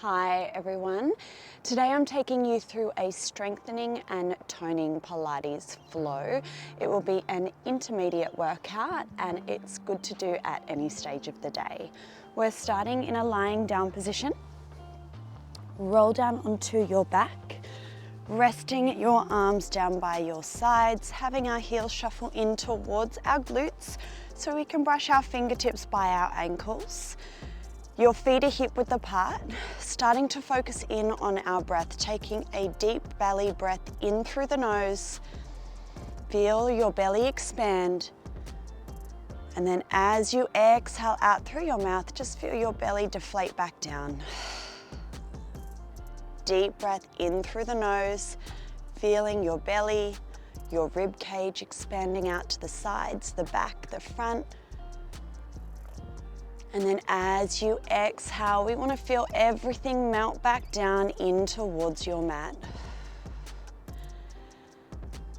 Hi everyone. Today I'm taking you through a strengthening and toning Pilates flow. It will be an intermediate workout and it's good to do at any stage of the day. We're starting in a lying down position. Roll down onto your back, resting your arms down by your sides, having our heels shuffle in towards our glutes so we can brush our fingertips by our ankles. Your feet are hip width apart, starting to focus in on our breath, taking a deep belly breath in through the nose. Feel your belly expand. And then as you exhale out through your mouth, just feel your belly deflate back down. Deep breath in through the nose, feeling your belly, your rib cage expanding out to the sides, the back, the front. And then as you exhale, we want to feel everything melt back down in towards your mat.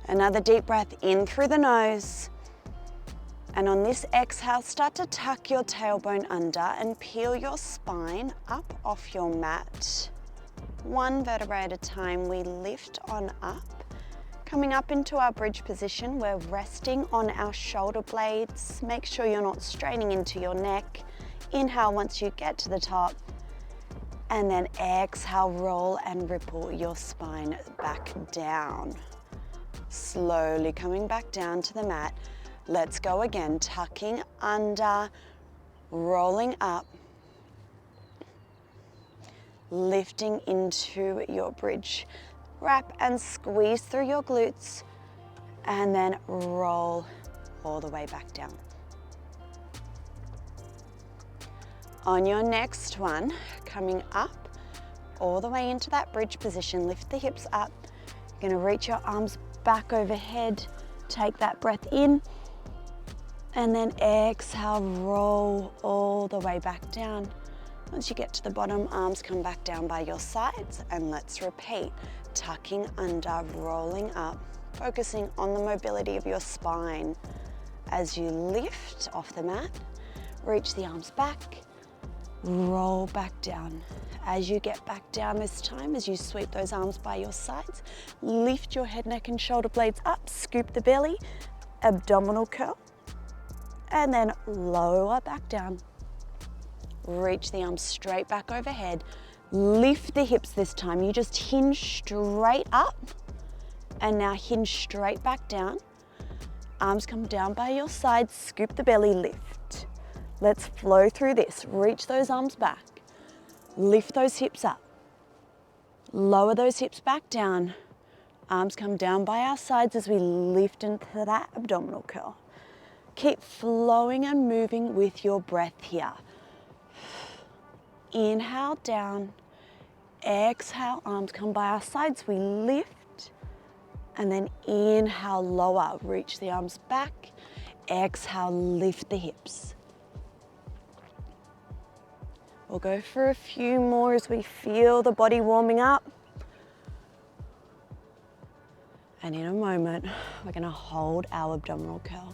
Another deep breath in through the nose. And on this exhale, start to tuck your tailbone under and peel your spine up off your mat. One vertebrae at a time, we lift on up. Coming up into our bridge position, we're resting on our shoulder blades. Make sure you're not straining into your neck. Inhale once you get to the top, and then exhale, roll and ripple your spine back down. Slowly coming back down to the mat. Let's go again, tucking under, rolling up, lifting into your bridge. Wrap and squeeze through your glutes, and then roll all the way back down. On your next one, coming up all the way into that bridge position, lift the hips up. You're gonna reach your arms back overhead, take that breath in, and then exhale, roll all the way back down. Once you get to the bottom, arms come back down by your sides, and let's repeat. Tucking under, rolling up, focusing on the mobility of your spine. As you lift off the mat, reach the arms back, roll back down. As you get back down this time, as you sweep those arms by your sides, lift your head, neck and shoulder blades up, scoop the belly, abdominal curl, and then lower back down. Reach the arms straight back overhead. Lift the hips this time. You just hinge straight up and now hinge straight back down. Arms come down by your sides, scoop the belly, lift. Let's flow through this. Reach those arms back. Lift those hips up. Lower those hips back down. Arms come down by our sides as we lift into that abdominal curl. Keep flowing and moving with your breath here. Inhale down. Exhale, arms come by our sides. We lift. And then inhale, lower. Reach the arms back. Exhale, lift the hips. We'll go for a few more as we feel the body warming up. And in a moment, we're going to hold our abdominal curl.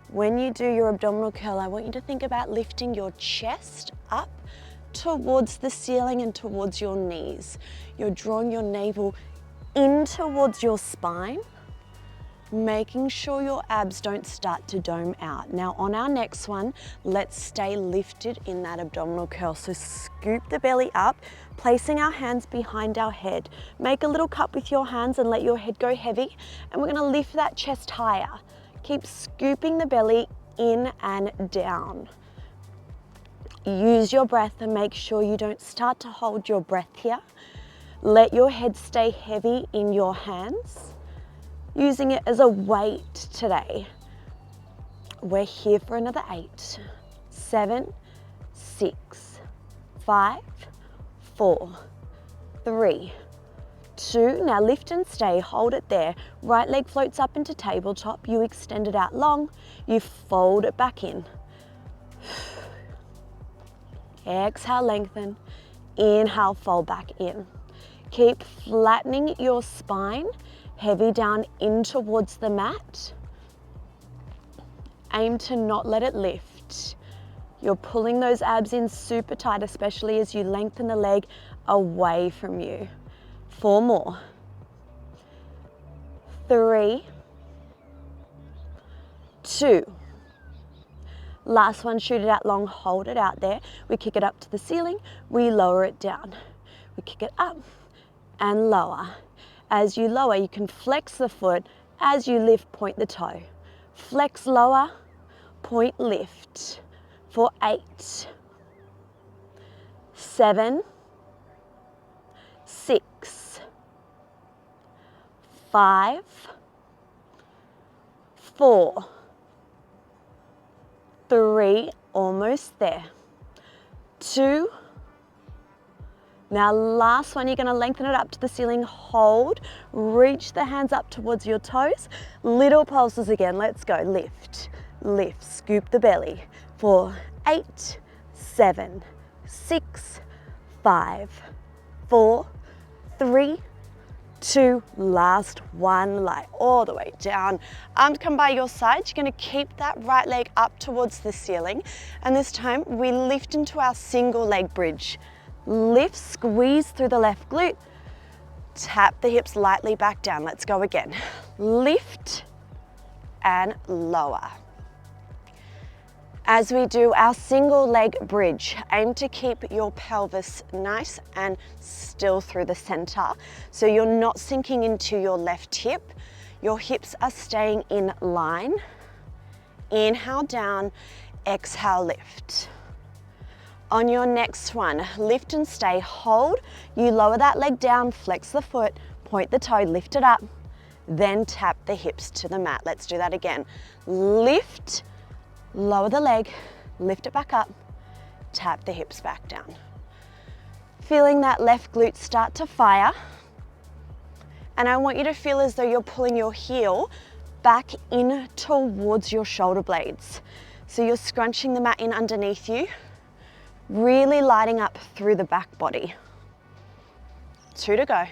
When you do your abdominal curl, I want you to think about lifting your chest up towards the ceiling and towards your knees. You're drawing your navel in towards your spine, making sure your abs don't start to dome out. Now on our next one, let's stay lifted in that abdominal curl. So scoop the belly up, placing our hands behind our head. Make a little cup with your hands and let your head go heavy. And we're gonna lift that chest higher. Keep scooping the belly in and down. Use your breath and make sure you don't start to hold your breath here. Let your head stay heavy in your hands, using it as a weight today. We're here for another 8, 7, 6, 5, 4, 3, 2. Now lift and stay, hold it there. Right leg floats up into tabletop. You extend it out long. You fold it back in. Exhale, lengthen. Inhale, fold back in. Keep flattening your spine, heavy down in towards the mat. Aim to not let it lift. You're pulling those abs in super tight, especially as you lengthen the leg away from you. 4 more. 3, 2. Last one, shoot it out long, hold it out there. We kick it up to the ceiling, we lower it down. We kick it up and lower. As you lower, you can flex the foot. As you lift, point the toe. Flex, lower, point, lift. For 8, 7, 6, 5, 4, 3, almost there. 2. Now last one, you're going to lengthen it up to the ceiling, hold, reach the hands up towards your toes, little pulses again, let's go, lift, lift, scoop the belly, for 8, 7, 6, 5, 4, 3, 2, last one, lie all the way down. Arms come by your sides, you're going to keep that right leg up towards the ceiling, and this time we lift into our single leg bridge. Lift, squeeze through the left glute, tap the hips lightly back down. Let's go again. Lift and lower. As we do our single leg bridge, aim to keep your pelvis nice and still through the center, so you're not sinking into your left hip. Your hips are staying in line. Inhale down, exhale lift. On your next one, lift and stay, hold. You lower that leg down, flex the foot, point the toe, lift it up, then tap the hips to the mat. Let's do that again. Lift, lower the leg, lift it back up, tap the hips back down. Feeling that left glute start to fire. And I want you to feel as though you're pulling your heel back in towards your shoulder blades. So you're scrunching the mat in underneath you, really lighting up through the back body. 2 to go.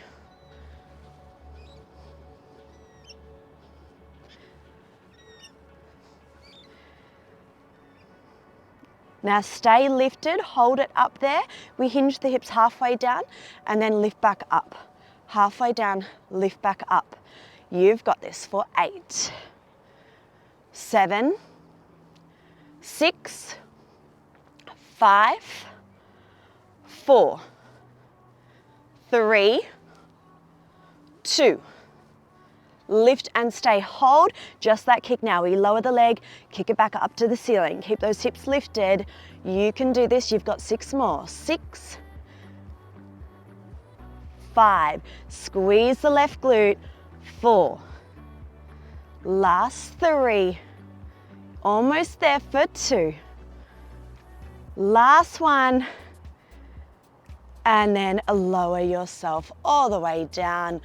Now stay lifted, hold it up there. We hinge the hips halfway down and then lift back up. Halfway down, lift back up. You've got this for 8, 7, 6, 5, 4, 3, 2. Lift and stay, hold, just that kick now. We lower the leg, kick it back up to the ceiling. Keep those hips lifted. You can do this, you've got 6 more. 6, 5, squeeze the left glute. 4, last 3, almost there for 2. Last one, and then lower yourself all the way down.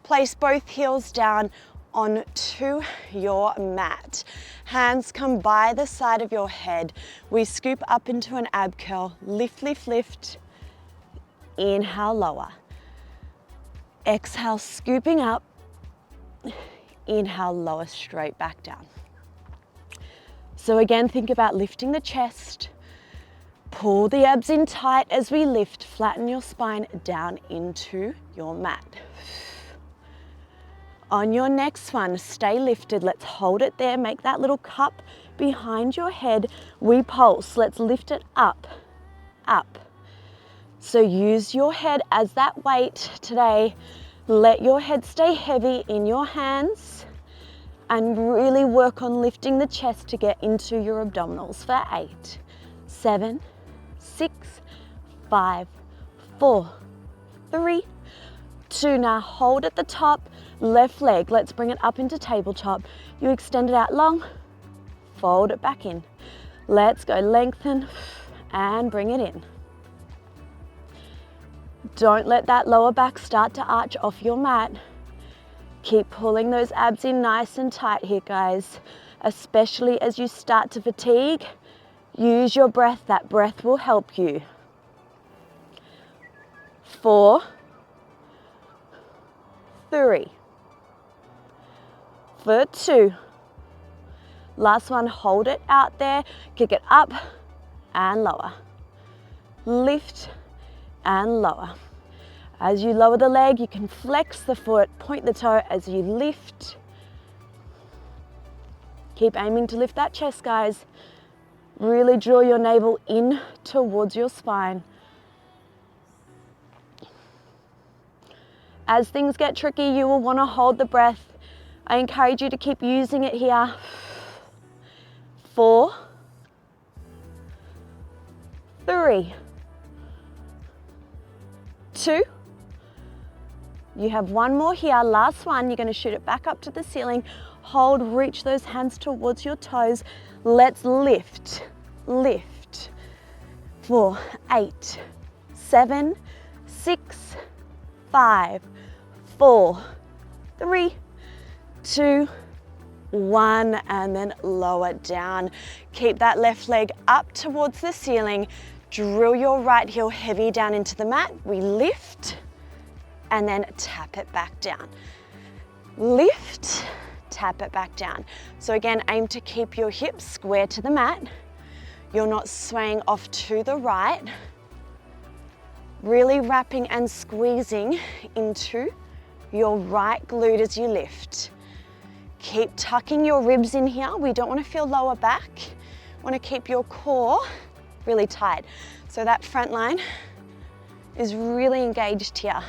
Place both heels down onto your mat. Hands come by the side of your head. We scoop up into an ab curl. Lift, lift, lift. Inhale, lower. Exhale, scooping up. Inhale, lower, straight back down. So again, think about lifting the chest. Pull the abs in tight as we lift. Flatten your spine down into your mat. On your next one, stay lifted. Let's hold it there. Make that little cup behind your head. We pulse. Let's lift it up, up. So use your head as that weight today. Let your head stay heavy in your hands and really work on lifting the chest to get into your abdominals for 8, 7, 6, 5, 4, 3, 2. Now hold at the top. Left leg, let's bring it up into tabletop. You extend it out long, fold it back in. Let's go, lengthen and bring it in. Don't let that lower back start to arch off your mat. Keep pulling those abs in nice and tight here, guys. Especially as you start to fatigue, use your breath. That breath will help you. 4, 3, for 2. Last one, hold it out there, kick it up and lower. Lift and lower. As you lower the leg, you can flex the foot, point the toe as you lift. Keep aiming to lift that chest, guys. Really draw your navel in towards your spine. As things get tricky, you will want to hold the breath. I encourage you to keep using it here. 4, 3, 2. You have one more here, last one. You're going to shoot it back up to the ceiling. Hold, reach those hands towards your toes. Let's lift, lift. 4, 8, 7, 6, 5, 4, 3, 2, 1, and then lower down. Keep that left leg up towards the ceiling. Drill your right heel heavy down into the mat. We lift and then tap it back down. Lift, tap it back down. So again, aim to keep your hips square to the mat. You're not swaying off to the right. Really wrapping and squeezing into your right glute as you lift. Keep tucking your ribs in here. We don't want to feel lower back. Want to keep your core really tight. So that front line is really engaged here.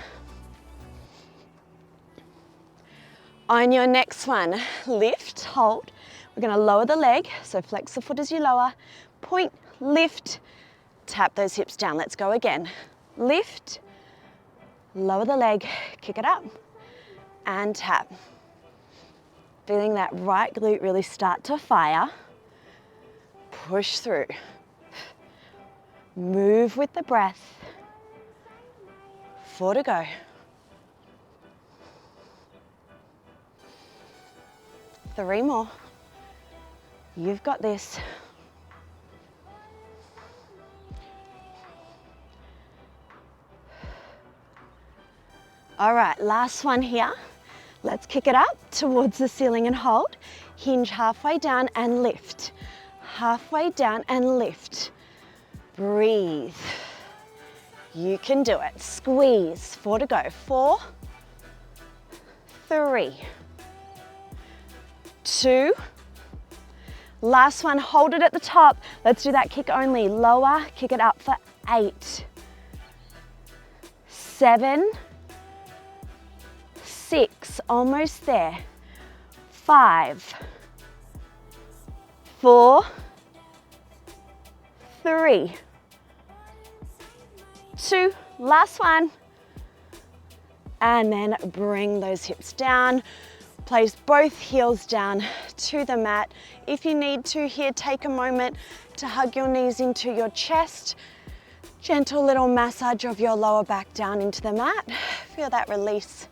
On your next one, lift, hold. We're going to lower the leg, so flex the foot as you lower. Point, lift, tap those hips down. Let's go again. Lift, lower the leg, kick it up, and tap. Feeling that right glute really start to fire. Push through. Move with the breath. 4 to go. 3 more. You've got this. All right, last one here. Let's kick it up towards the ceiling and hold. Hinge halfway down and lift. Halfway down and lift. Breathe. You can do it. Squeeze. 4 to go. 4, 3, 2. Last one, hold it at the top. Let's do that kick only. Lower, kick it up for 8, 7, 6, almost there. 5, 4, 3, 2, last one. And then bring those hips down. Place both heels down to the mat. If you need to here, take a moment to hug your knees into your chest. Gentle little massage of your lower back down into the mat. Feel that release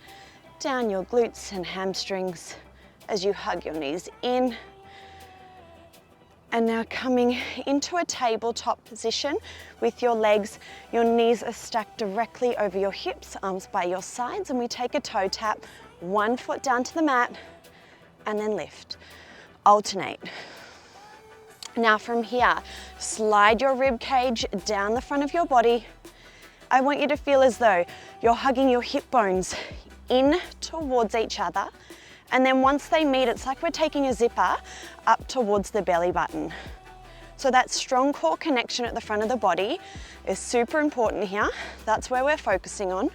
down your glutes and hamstrings as you hug your knees in. And now coming into a tabletop position with your legs. Your knees are stacked directly over your hips, arms by your sides, and we take a toe tap. 1 foot down to the mat and then lift. Alternate. Now from here, slide your rib cage down the front of your body. I want you to feel as though you're hugging your hip bones in towards each other, and then once they meet, it's like we're taking a zipper up towards the belly button. So that strong core connection at the front of the body is super important here. That's where we're focusing on.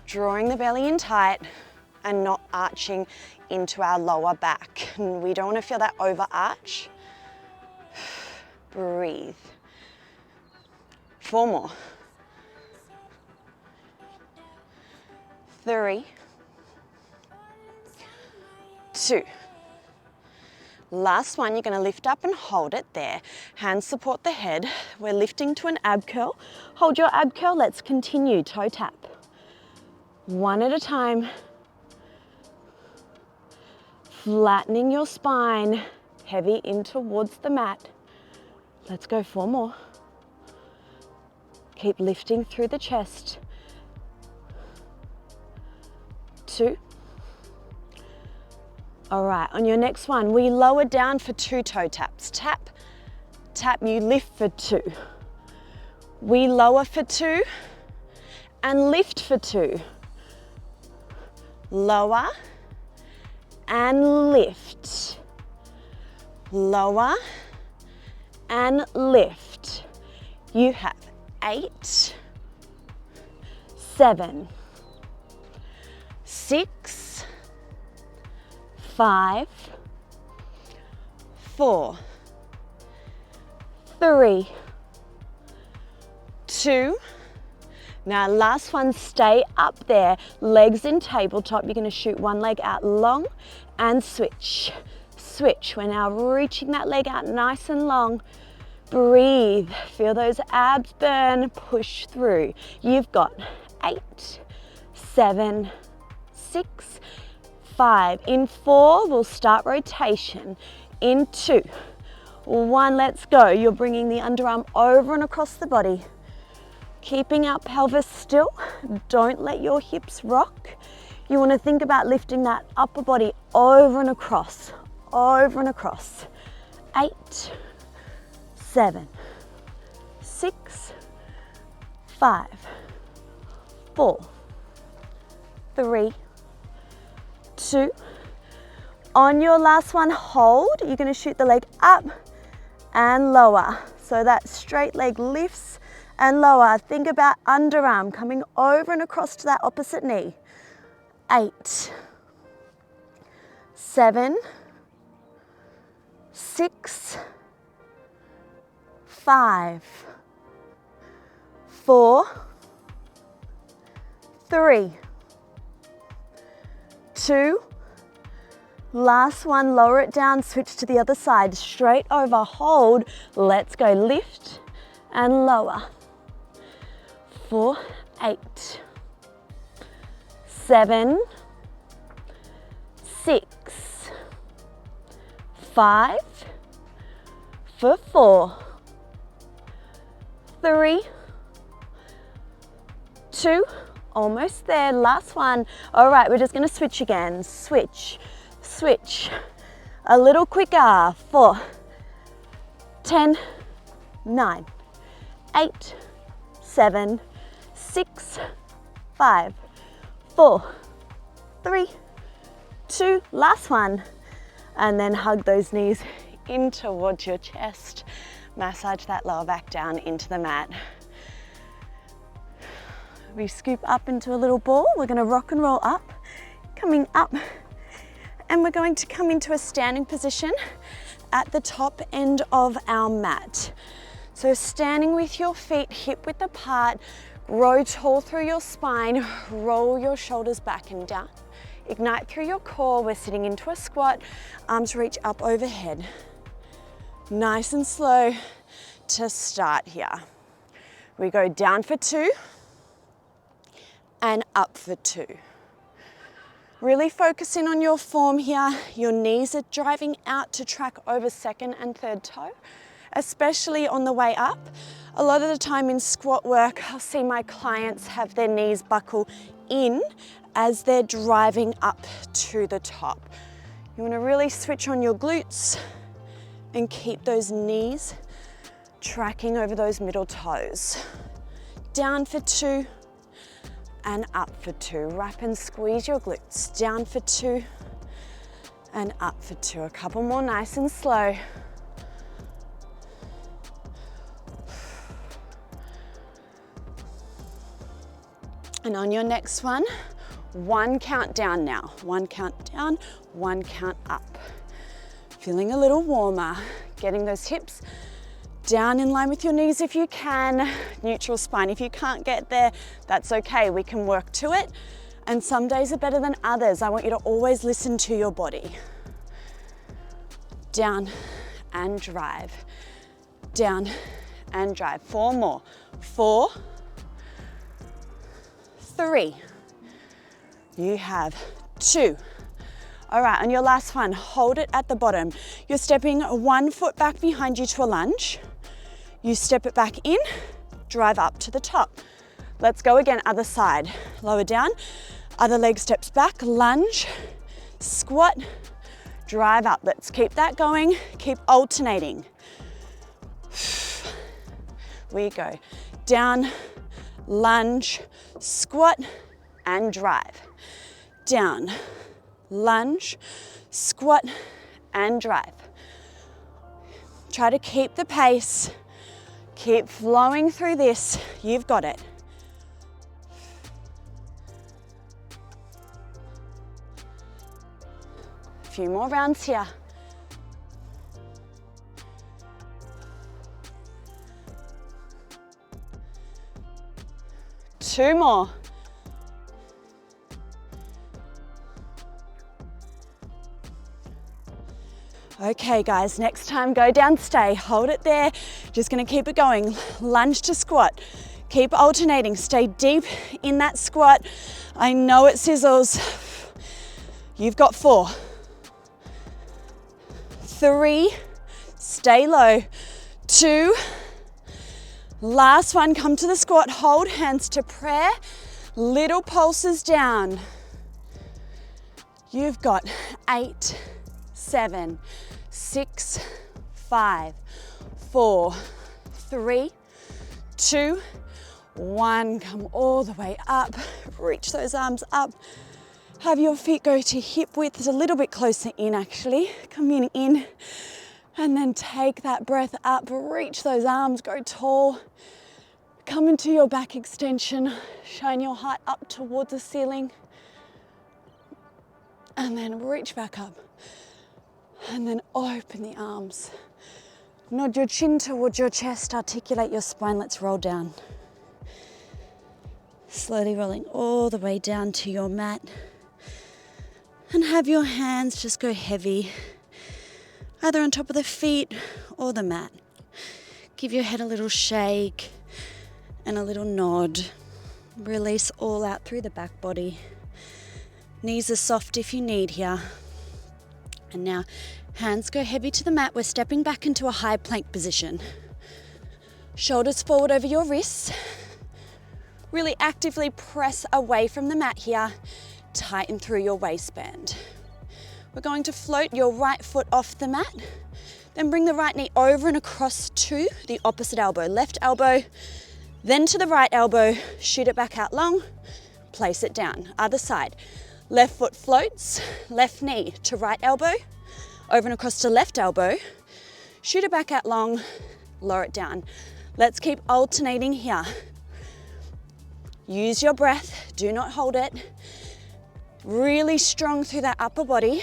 Drawing the belly in tight and not arching into our lower back. And we don't want to feel that over arch. Breathe. 4 more. 3, 2. Last one, you're going to lift up and hold it there. Hands support the head. We're lifting to an ab curl. Hold your ab curl. Let's continue. Toe tap. 1 at a time. Flattening your spine, heavy in towards the mat. Let's go 4 more. Keep lifting through the chest. 2. All right, on your next one, we lower down for 2 toe taps. Tap, tap, you lift for 2. We lower for 2 and lift for 2. Lower and lift. Lower and lift. You have 8, 7, 6, 5, 4, 3, 2. Now last one, stay up there, legs in tabletop. You're going to shoot one leg out long and switch. Switch. We're now reaching that leg out nice and long. Breathe. Feel those abs burn. Push through. You've got 8, 7, 6, 5. In 4, we'll start rotation. In 2, 1, let's go. You're bringing the underarm over and across the body. Keeping our pelvis still. Don't let your hips rock. You want to think about lifting that upper body over and across. Over and across. 8, 7, 6, 5, 4, 3, 2. On your last one, hold. You're going to shoot the leg up and lower. So that straight leg lifts and lower. Think about underarm coming over and across to that opposite knee. 8, 7, 6, 5, 4, 3, 2. Last one, lower it down, switch to the other side, straight over, hold. Let's go, lift and lower. 4, 8, 7, 6, 5, for 4, 3, 2, almost there, last one. All right, we're just gonna switch again, switch, switch, a little quicker. 4, 10, 9, 8, 7, 6, 5, 4, 3, 2, last one. And then hug those knees in towards your chest. Massage that lower back down into the mat. We scoop up into a little ball. We're going to rock and roll up, coming up. And we're going to come into a standing position at the top end of our mat. So standing with your feet hip width apart, grow tall through your spine, roll your shoulders back and down. Ignite through your core. We're sitting into a squat, arms reach up overhead. Nice and slow to start here. We go down for 2 and up for 2. Really focusing on your form here. Your knees are driving out to track over second and third toe, especially on the way up. A lot of the time in squat work, I'll see my clients have their knees buckle in as they're driving up to the top. You want to really switch on your glutes and keep those knees tracking over those middle toes. Down for 2 and up for 2. Wrap and squeeze your glutes. Down for 2 and up for 2. A couple more, nice and slow. And on your next one, 1 count down now. 1 count down, 1 count up. Feeling a little warmer. Getting those hips down in line with your knees if you can. Neutral spine. If you can't get there, that's okay. We can work to it. And some days are better than others. I want you to always listen to your body. Down and drive. Down and drive. 4 more. 4, 3. You have 2. All right, on your last one, hold it at the bottom. You're stepping 1 foot back behind you to a lunge. You step it back in, drive up to the top. Let's go again, other side. Lower down, other leg steps back, lunge, squat, drive up. Let's keep that going, keep alternating. we go. Down, lunge, squat, and drive. Down, lunge, squat, and drive. Try to keep the pace. Keep flowing through this. You've got it. A few more rounds here. Two more. Okay guys, next time go down, stay, hold it there. Just gonna keep it going. Lunge to squat. Keep alternating, stay deep in that squat. I know it sizzles. You've got 4, 3, stay low, 2, last one, come to the squat, hold hands to prayer, little pulses down. You've got 8, 7, 6, 5, 4, 3, 2, 1. Come all the way up. Reach those arms up. Have your feet go to hip width. It's a little bit closer in actually. Coming in and then take that breath up. Reach those arms, go tall. Come into your back extension. Shine your heart up towards the ceiling. And then reach back up. And then open the arms. Nod your chin towards your chest, articulate your spine. Let's roll down. Slowly rolling all the way down to your mat. And have your hands just go heavy, either on top of the feet or the mat. Give your head a little shake and a little nod. Release all out through the back body. Knees are soft if you need here. And now, hands go heavy to the mat. We're stepping back into a high plank position. Shoulders forward over your wrists. Really actively press away from the mat here. Tighten through your waistband. We're going to float your right foot off the mat. Then bring the right knee over and across to the opposite elbow. Left elbow, then to the right elbow. Shoot it back out long. Place it down. Other side. Left foot floats, left knee to right elbow, over and across to left elbow. Shoot it back out long, lower it down. Let's keep alternating here. Use your breath, do not hold it. Really strong through that upper body.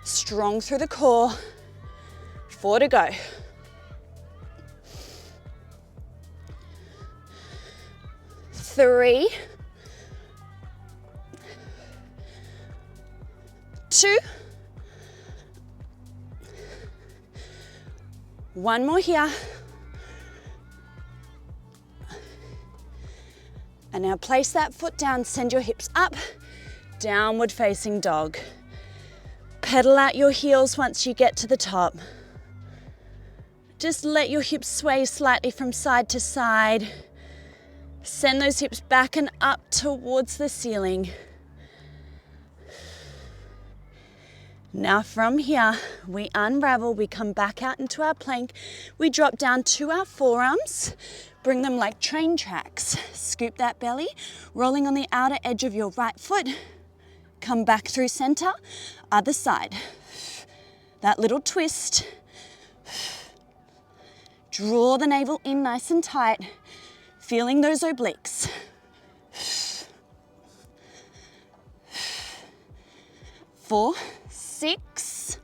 Strong through the core. 4 to go. 3, 2, 1 more here. And now place that foot down, send your hips up, downward facing dog. Pedal out your heels once you get to the top. Just let your hips sway slightly from side to side. Send those hips back and up towards the ceiling. Now from here, we unravel, we come back out into our plank. We drop down to our forearms, bring them like train tracks. Scoop that belly, rolling on the outer edge of your right foot. Come back through center, other side. That little twist. Draw the navel in nice and tight, feeling those obliques. 4, 6,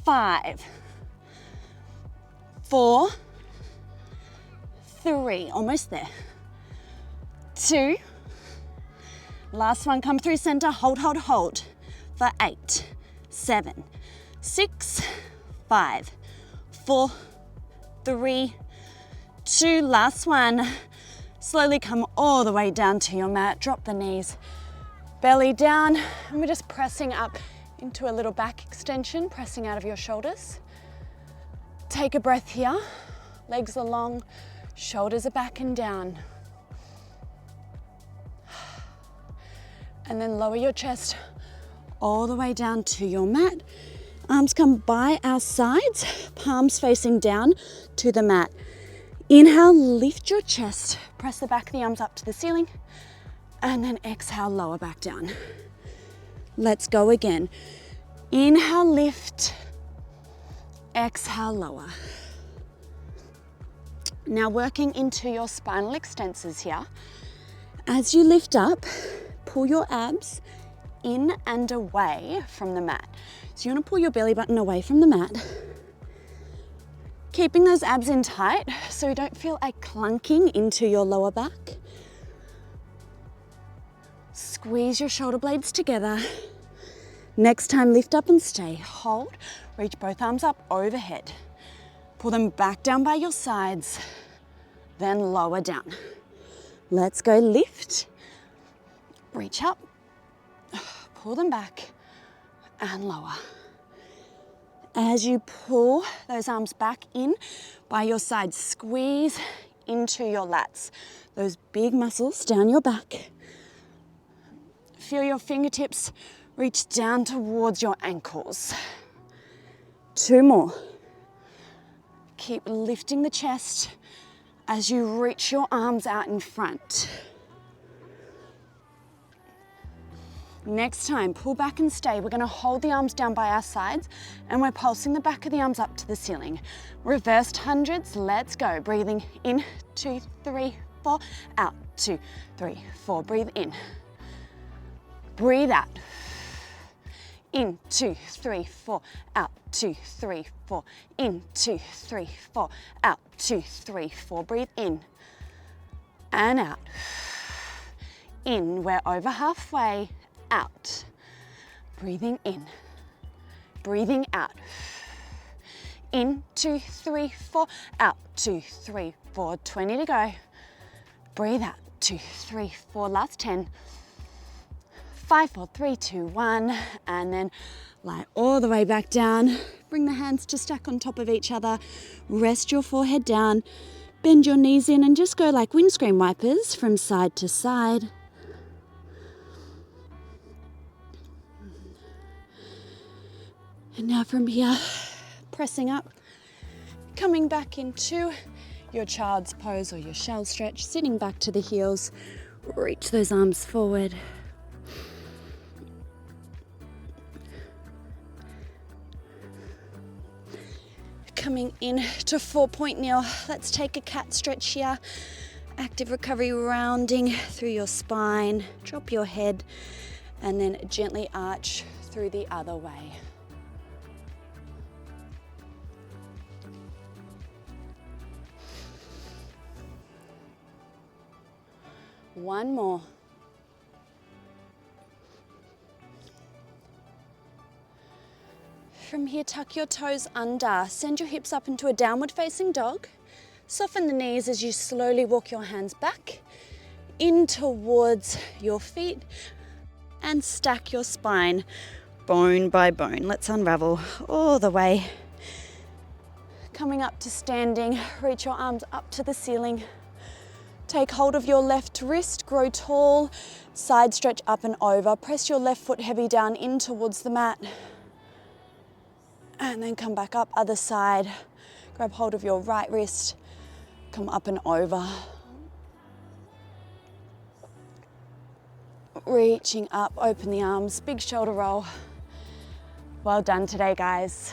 5, 4, 3, almost there. 2, last one, come through center, hold, hold, hold for 8, 7, 6, 5, 4, 3, 2, last one. Slowly come all the way down to your mat, drop the knees, belly down, and we're just pressing up into a little back extension, pressing out of your shoulders. Take a breath here, legs are long, shoulders are back and down. And then lower your chest all the way down to your mat. Arms come by our sides, palms facing down to the mat. Inhale, lift your chest, press the back of the arms up to the ceiling, and then exhale, lower back down. Let's go again. Inhale, lift, exhale, lower. Now working into your spinal extensors here. As you lift up, pull your abs in and away from the mat. So you want to pull your belly button away from the mat, keeping those abs in tight so you don't feel a clunking into your lower back. Squeeze your shoulder blades together. Next time, lift up and stay. Hold, reach both arms up overhead. Pull them back down by your sides, then lower down. Let's go, lift, reach up, pull them back, and lower. As you pull those arms back in by your sides, squeeze into your lats, those big muscles down your back. Feel your fingertips reach down towards your ankles. 2 more. Keep lifting the chest as you reach your arms out in front. Next time, pull back and stay. We're gonna hold the arms down by our sides and we're pulsing the back of the arms up to the ceiling. Reversed hundreds, let's go. Breathing in, 2, 3, 4, out, 2, 3, 4. Breathe in. Breathe out. In, 2, 3, 4, out, 2, 3, 4. In, 2, 3, 4, out, 2, 3, 4. Breathe in and out. In, we're over halfway. Out. Breathing in, breathing out. In, 2, 3, 4, out, 2, 3, 4. 20 to go. Breathe out, 2, 3, 4. Last 10. 5, 4, 3, 2, 1. And then lie all the way back down. Bring the hands to stack on top of each other. Rest your forehead down. Bend your knees in and just go like windscreen wipers from side to side. And now from here, pressing up, coming back into your child's pose or your shell stretch, sitting back to the heels, reach those arms forward. Coming in to 4-point kneel, let's take a cat stretch here. Active recovery, rounding through your spine, drop your head, and then gently arch through the other way. One more. From here, tuck your toes under. Send your hips up into a downward facing dog. Soften the knees as you slowly walk your hands back in towards your feet and stack your spine bone by bone. Let's unravel all the way. Coming up to standing, reach your arms up to the ceiling. Take hold of your left wrist, grow tall, side stretch up and over. Press your left foot heavy down in towards the mat. And then come back up, other side. Grab hold of your right wrist, come up and over. Reaching up, open the arms, big shoulder roll. Well done today, guys.